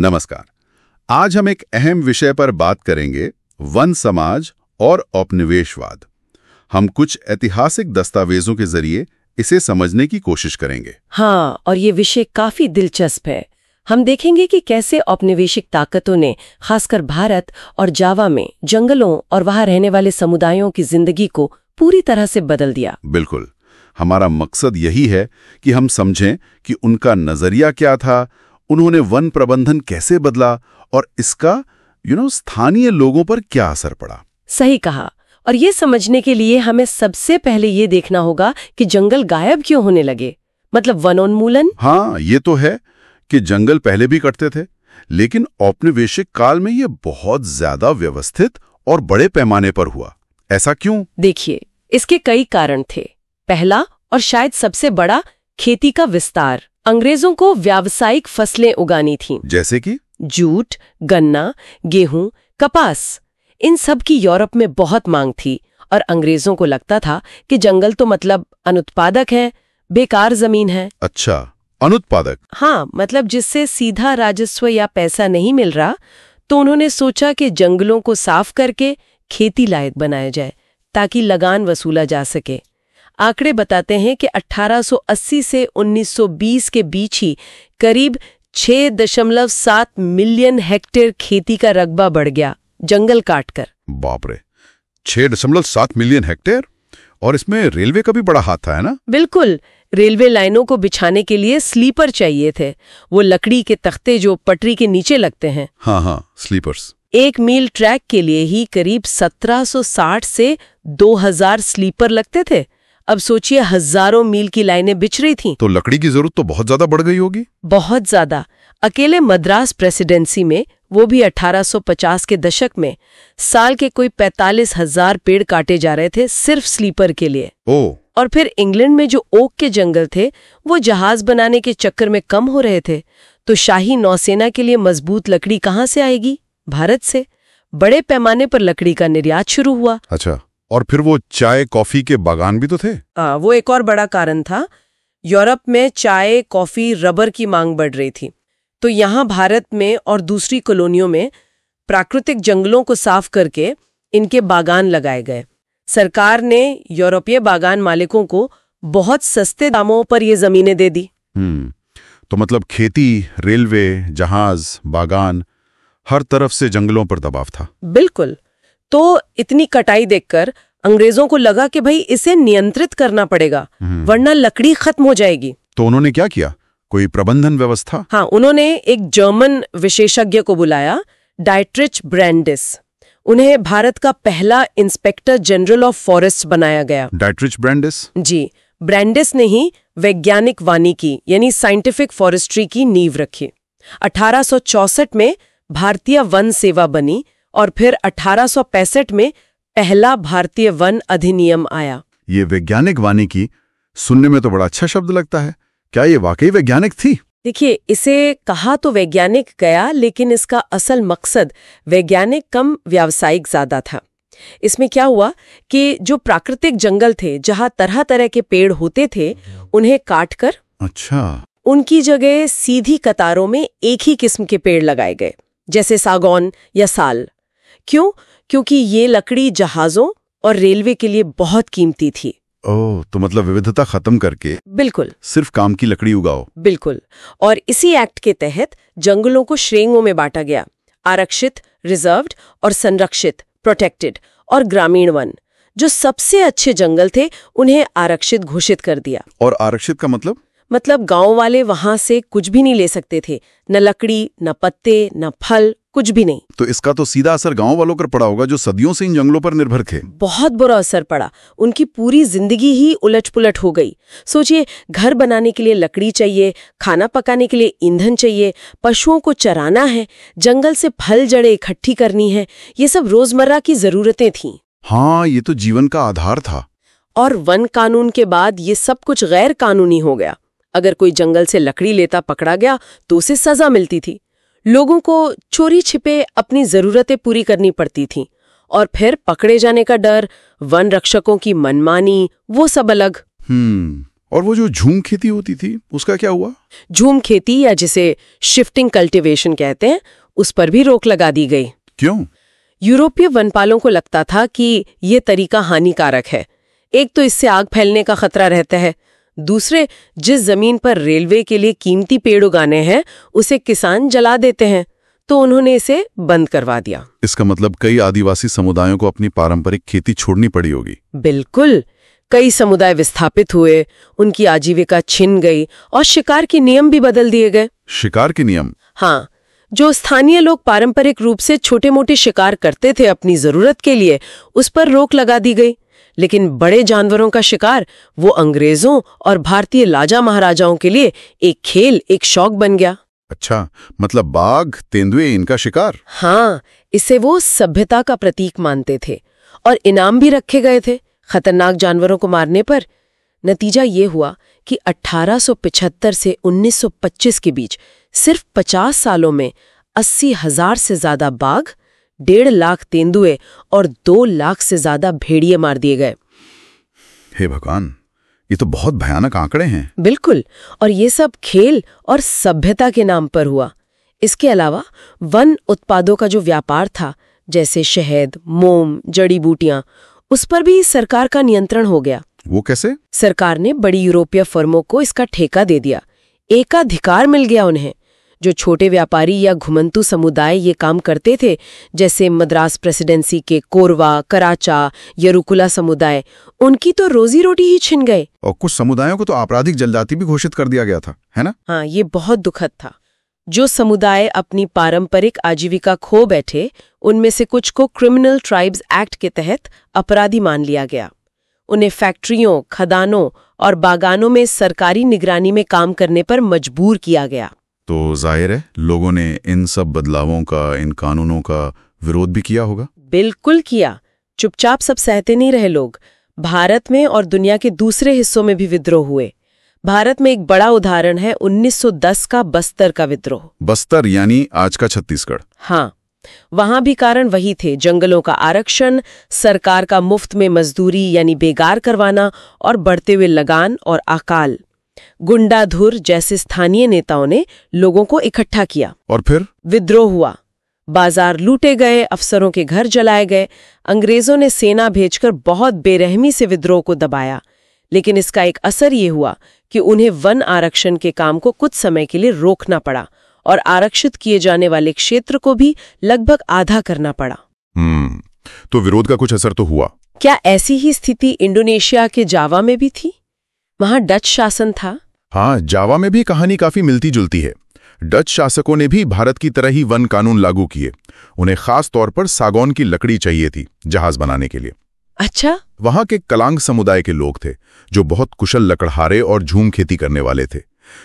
नमस्कार। आज हम एक अहम विषय पर बात करेंगे, वन समाज और औपनिवेशवाद। हम कुछ ऐतिहासिक दस्तावेजों के जरिए इसे समझने की कोशिश करेंगे। हाँ, और ये विषय काफी दिलचस्प है। हम देखेंगे कि कैसे औपनिवेशिक ताकतों ने खासकर भारत और जावा में जंगलों और वहां रहने वाले समुदायों की जिंदगी को पूरी तरह से बदल दिया। बिल्कुल, हमारा मकसद यही है कि हम समझें कि उनका नजरिया क्या था, उन्होंने वन प्रबंधन कैसे बदला और इसका स्थानीय लोगों पर क्या असर पड़ा। सही कहा। और ये समझने के लिए हमें सबसे पहले ये देखना होगा कि जंगल गायब क्यों होने लगे, मतलब वनोन्मूलन। हाँ, ये तो है कि जंगल पहले भी कटते थे, लेकिन औपनिवेशिक काल में ये बहुत ज्यादा व्यवस्थित और बड़े पैमाने पर हुआ। ऐसा क्यों? देखिए, इसके कई कारण थे। पहला और शायद सबसे बड़ा, खेती का विस्तार। अंग्रेजों को व्यावसायिक फसलें उगानी थीं। जैसे कि जूट, गन्ना, गेहूं, कपास। इन सब की यूरोप में बहुत मांग थी और अंग्रेजों को लगता था कि जंगल तो मतलब अनुत्पादक है, बेकार जमीन है। अच्छा, अनुत्पादक। हाँ, मतलब जिससे सीधा राजस्व या पैसा नहीं मिल रहा, तो उन्होंने सोचा कि जंगलों को साफ करके खेती लायक बनाया जाए ताकि लगान वसूला जा सके। आंकड़े बताते हैं कि 1880 से 1920 के बीच ही करीब 6.7 मिलियन हेक्टेयर खेती का रकबा बढ़ गया जंगल काटकर। बाप रे, 6.7 मिलियन हेक्टेयर! और इसमें रेलवे का भी बड़ा हाथ था, है ना? बिल्कुल। रेलवे लाइनों को बिछाने के लिए स्लीपर चाहिए थे, वो लकड़ी के तख्ते जो पटरी के नीचे लगते हैं। हाँ, स्लीपर्स। 1 मील ट्रैक के लिए ही करीब 1760 से 2000 स्लीपर लगते थे। अब सोचिए, हजारों मील की लाइनें बिछ रही थीं। तो लकड़ी की जरूरत तो बहुत ज्यादा बढ़ गई होगी। बहुत ज्यादा। अकेले मद्रास प्रेसिडेंसी में, वो भी 1850 के दशक में, साल के कोई 45,000 पेड़ काटे जा रहे थे सिर्फ स्लीपर के लिए। और फिर इंग्लैंड में जो ओक के जंगल थे, वो जहाज बनाने के चक्कर में कम हो रहे थे। तो शाही नौसेना के लिए मजबूत लकड़ी कहाँ से आएगी? भारत से। बड़े पैमाने पर लकड़ी का निर्यात शुरू हुआ। अच्छा, और फिर वो चाय कॉफी के बागान भी तो थे। वो एक और बड़ा कारण था। यूरोप में चाय, कॉफी, रबर की मांग बढ़ रही थी। तो यहाँ भारत में और दूसरी कॉलोनियों में प्राकृतिक जंगलों को साफ करके इनके बागान लगाए गए। सरकार ने यूरोपीय बागान मालिकों को बहुत सस्ते दामों पर ये जमीनें दे दी। तो मतलब खेती, रेलवे, जहाज, बागान, हर तरफ से जंगलों पर दबाव था। बिल्कुल। तो इतनी कटाई देखकर अंग्रेजों को लगा कि भाई इसे नियंत्रित करना पड़ेगा, वरना लकड़ी खत्म हो जाएगी। तो उन्होंने क्या किया? कोई प्रबंधन व्यवस्था? हाँ, उन्होंने एक जर्मन विशेषज्ञ को बुलाया, डाइट्रिच ब्रैंडिस। उन्हें भारत का पहला इंस्पेक्टर जनरल ऑफ फॉरेस्ट बनाया गया। Dietrich Brandeis? जी, ब्रैंडिस ने ही वैज्ञानिक वानिकी यानी साइंटिफिक फॉरेस्ट्री की नींव रखी। 1864 में भारतीय वन सेवा बनी और फिर 1865 में पहला भारतीय वन अधिनियम आया। ये वैज्ञानिक वानिकी सुनने में तो बड़ा अच्छा शब्द लगता है। क्या ये वाकई वैज्ञानिक थी? देखिए, इसे कहा तो वैज्ञानिक गया, लेकिन इसका असल मकसद वैज्ञानिक कम व्यावसायिक ज्यादा था। इसमें क्या हुआ कि जो प्राकृतिक जंगल थे, जहां तरह तरह के पेड़ होते थे, उन्हें काटकर उनकी जगह सीधी कतारों में एक ही किस्म के पेड़ लगाए गए, जैसे सागौन या साल। क्यों? क्योंकि ये लकड़ी जहाजों और रेलवे के लिए बहुत कीमती थी। तो मतलब विविधता खत्म करके बिल्कुल सिर्फ काम की लकड़ी उगाओ। बिल्कुल। और इसी एक्ट के तहत जंगलों को श्रेणियों में बांटा गया: आरक्षित, रिजर्व्ड और संरक्षित, प्रोटेक्टेड और ग्रामीण वन। जो सबसे अच्छे जंगल थे उन्हें आरक्षित घोषित कर दिया। और आरक्षित का मतलब गांव वाले वहां से कुछ भी नहीं ले सकते थे, न लकड़ी, न पत्ते, न फल, कुछ भी नहीं। तो इसका तो सीधा असर गांव वालों पर पड़ा होगा, जो सदियों से इन जंगलों पर निर्भर थे। बहुत बुरा असर पड़ा। उनकी पूरी जिंदगी ही उलट-पुलट हो गई। सोचिए, घर बनाने के लिए लकड़ी चाहिए, खाना पकाने के लिए ईंधन चाहिए, पशुओं को चराना है, जंगल से फल जड़ें इकट्ठी करनी है। ये सब रोजमर्रा की जरूरतें थीं। हाँ, ये तो जीवन का आधार था। और वन कानून के बाद ये सब कुछ गैर कानूनी हो गया। अगर कोई जंगल से लकड़ी लेता पकड़ा गया तो उसे सजा मिलती थी। लोगों को चोरी छिपे अपनी जरूरतें पूरी करनी पड़ती थीं। और फिर पकड़े जाने का डर, वन रक्षकों की मनमानी, वो सब अलग। और वो जो झूम खेती होती थी उसका क्या हुआ? झूम खेती या जिसे शिफ्टिंग कल्टीवेशन कहते हैं, उस पर भी रोक लगा दी गई। क्यों? यूरोपीय वनपालों को लगता था कि ये तरीका हानिकारक है। एक तो इससे आग फैलने का खतरा रहता है, दूसरे जिस जमीन पर रेलवे के लिए कीमती पेड़ उगाने हैं उसे किसान जला देते हैं, तो उन्होंने इसे बंद करवा दिया। इसका मतलब कई आदिवासी समुदायों को अपनी पारंपरिक खेती छोड़नी पड़ी होगी। बिल्कुल, कई समुदाय विस्थापित हुए, उनकी आजीविका छिन गई और शिकार के नियम भी बदल दिए गए। शिकार के नियम? हाँ, जो स्थानीय लोग पारंपरिक रूप से छोटे मोटे शिकार करते थे अपनी जरूरत के लिए, उस पर रोक लगा दी गई। लेकिन बड़े जानवरों का शिकार वो अंग्रेजों और भारतीय राजा महाराजाओं के लिए एक खेल, एक शौक बन गया। अच्छा, मतलब बाघ, तेंदुए, इनका शिकार? हाँ, इसे वो सभ्यता का प्रतीक मानते थे और इनाम भी रखे गए थे खतरनाक जानवरों को मारने पर। नतीजा ये हुआ कि 1875 से 1925 के बीच सिर्फ 50 सालों में 80,000 से ज्यादा बाघ, 1.5 लाख तेंदुए और 2 लाख से ज्यादा भेड़िए मार दिए गए। हे भगवान, ये तो बहुत भयानक आंकड़े हैं। बिल्कुल, और ये सब खेल और सभ्यता के नाम पर हुआ। इसके अलावा वन उत्पादों का जो व्यापार था, जैसे शहद, मोम, जड़ी बूटियां, उस पर भी सरकार का नियंत्रण हो गया। वो कैसे? सरकार ने बड़ी यूरोपीय फर्मों को इसका ठेका दे दिया, एकाधिकार मिल गया उन्हें। जो छोटे व्यापारी या घुमंतू समुदाय ये काम करते थे, जैसे मद्रास प्रेसिडेंसी के कोरवा, कराचा, यरुकुला समुदाय, उनकी तो रोजी रोटी ही छिन गए। और कुछ समुदायों को तो आपराधिक जनजाति भी घोषित कर दिया गया था, है ना? हाँ, ये बहुत दुखद था। जो समुदाय अपनी पारंपरिक आजीविका खो बैठे, उनमें से कुछ को क्रिमिनल ट्राइब्स एक्ट के तहत अपराधी मान लिया गया। उन्हें फैक्ट्रियों, खदानों और बागानों में सरकारी निगरानी में काम करने पर मजबूर किया गया। तो जाहिर है लोगों ने इन सब बदलावों का, इन कानूनों का विरोध भी किया होगा। बिल्कुल किया। चुपचाप सब सहते नहीं रहे लोग। भारत में और दुनिया के दूसरे हिस्सों में भी विद्रोह हुए। भारत में एक बड़ा उदाहरण है 1910 का बस्तर का विद्रोह। बस्तर यानी आज का छत्तीसगढ़? हाँ, वहां भी कारण वही थे, जंगलों का आरक्षण, सरकार का मुफ्त में मजदूरी यानी बेगार करवाना और बढ़ते हुए लगान और अकाल। गुंडाधुर जैसे स्थानीय नेताओं ने लोगों को इकट्ठा किया और फिर विद्रोह हुआ। बाजार लूटे गए, अफसरों के घर जलाए गए। अंग्रेजों ने सेना भेजकर बहुत बेरहमी से विद्रोह को दबाया, लेकिन इसका एक असर ये हुआ कि उन्हें वन आरक्षण के काम को कुछ समय के लिए रोकना पड़ा और आरक्षित किए जाने वाले क्षेत्र को भी लगभग आधा करना पड़ा। तो विरोध का कुछ असर तो हुआ। क्या ऐसी ही स्थिति इंडोनेशिया के जावा में भी थी? वहां डच शासन था। हाँ, जावा में भी कहानी काफी मिलती जुलती है। डच शासकों ने भी भारत की तरह ही वन कानून लागू किए। उन्हें खास तौर पर सागौन की लकड़ी चाहिए थी जहाज बनाने के लिए। अच्छा। वहां के कलांग समुदाय के लोग थे जो बहुत कुशल लकड़हारे और झूम खेती करने वाले थे।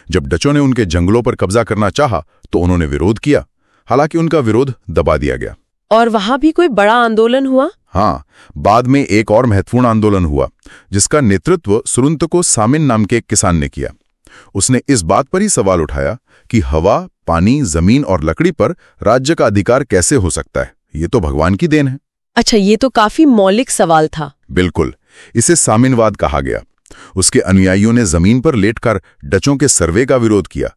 जब डचों ने उनके जंगलों पर कब्जा करना चाहा तो उन्होंने विरोध किया, हालांकि उनका विरोध दबा दिया गया। और वहां भी कोई बड़ा आंदोलन हुआ? हाँ, बाद में एक और महत्वपूर्ण आंदोलन हुआ जिसका नेतृत्व सुरुंतको सामिन नाम के एक किसान ने किया। उसने इस बात पर ही सवाल उठाया कि हवा, पानी, जमीन और लकड़ी पर राज्य का अधिकार कैसे हो सकता है, ये तो भगवान की देन है। अच्छा, ये तो काफी मौलिक सवाल था। बिल्कुल, इसे सामिनवाद कहा गया। उसके अनुयायियों ने जमीन पर लेटकर डचों के सर्वे का विरोध किया,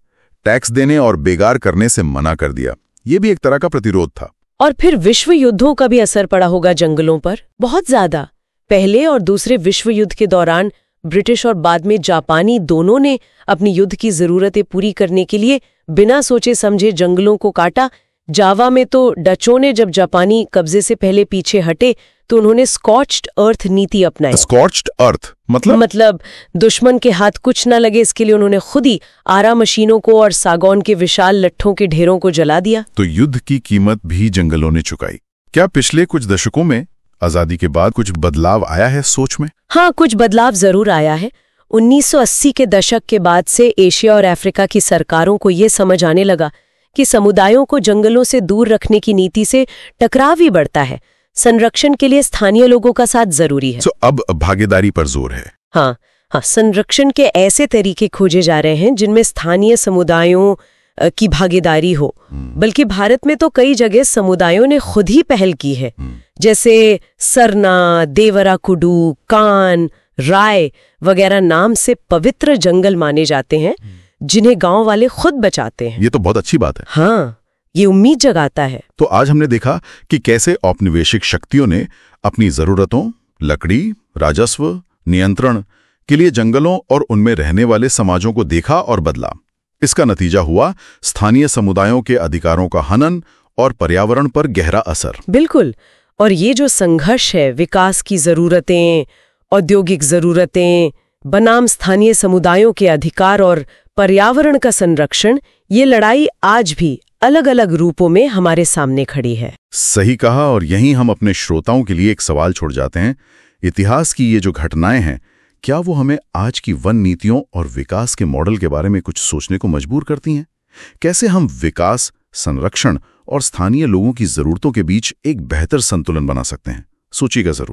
टैक्स देने और बेगार करने से मना कर दिया। ये भी एक तरह का प्रतिरोध था। और फिर विश्व युद्धों का भी असर पड़ा होगा जंगलों पर, बहुत ज्यादा। पहले और दूसरे विश्व युद्ध के दौरान ब्रिटिश और बाद में जापानी दोनों ने अपनी युद्ध की जरूरतें पूरी करने के लिए बिना सोचे समझे जंगलों को काटा। जावा में तो डचों ने जब जापानी कब्जे से पहले पीछे हटे तो उन्होंने स्कॉच्ड अर्थ नीति अपनाई। स्कॉच्ड अर्थ मतलब दुश्मन के हाथ कुछ न लगे, इसके लिए उन्होंने खुद ही आरा मशीनों को और सागौन के विशाल लट्ठों के ढेरों को जला दिया। तो युद्ध की कीमत भी जंगलों ने चुकाई। क्या पिछले कुछ दशकों में आजादी के बाद कुछ बदलाव आया है सोच में? हाँ, कुछ बदलाव जरूर आया है। 1980 के दशक के बाद से एशिया और अफ्रीका की सरकारों को ये समझ आने लगा कि समुदायों को जंगलों से दूर रखने की नीति से टकराव ही बढ़ता है। संरक्षण के लिए स्थानीय लोगों का साथ जरूरी है। अब भागीदारी पर जोर है। हाँ, संरक्षण के ऐसे तरीके खोजे जा रहे हैं जिनमें स्थानीय समुदायों की भागीदारी हो। बल्कि भारत में तो कई जगह समुदायों ने खुद ही पहल की है, जैसे सरना, देवरा कुडू, कान, राय वगैरह नाम से पवित्र जंगल माने जाते हैं, जिन्हें गांव वाले खुद बचाते हैं। ये तो बहुत अच्छी बात है। हाँ, ये उम्मीद जगाता है। तो आज हमने देखा कि कैसे औपनिवेशिक शक्तियों ने अपनी जरूरतों, लकड़ी, राजस्व, नियंत्रण के लिए जंगलों और उनमें रहने वाले समाजों को देखा और बदला। इसका नतीजा हुआ स्थानीय समुदायों के अधिकारों का हनन और पर्यावरण पर गहरा असर। बिल्कुल। और ये जो संघर्ष है, विकास की जरूरतें, औद्योगिक जरूरतें बनाम स्थानीय समुदायों के अधिकार और पर्यावरण का संरक्षण, ये लड़ाई आज भी अलग अलग रूपों में हमारे सामने खड़ी है। सही कहा। और यहीं हम अपने श्रोताओं के लिए एक सवाल छोड़ जाते हैं। इतिहास की ये जो घटनाएं हैं, क्या वो हमें आज की वन नीतियों और विकास के मॉडल के बारे में कुछ सोचने को मजबूर करती हैं? कैसे हम विकास, संरक्षण और स्थानीय लोगों की जरूरतों के बीच एक बेहतर संतुलन बना सकते हैं? सोचिएगा जरूर।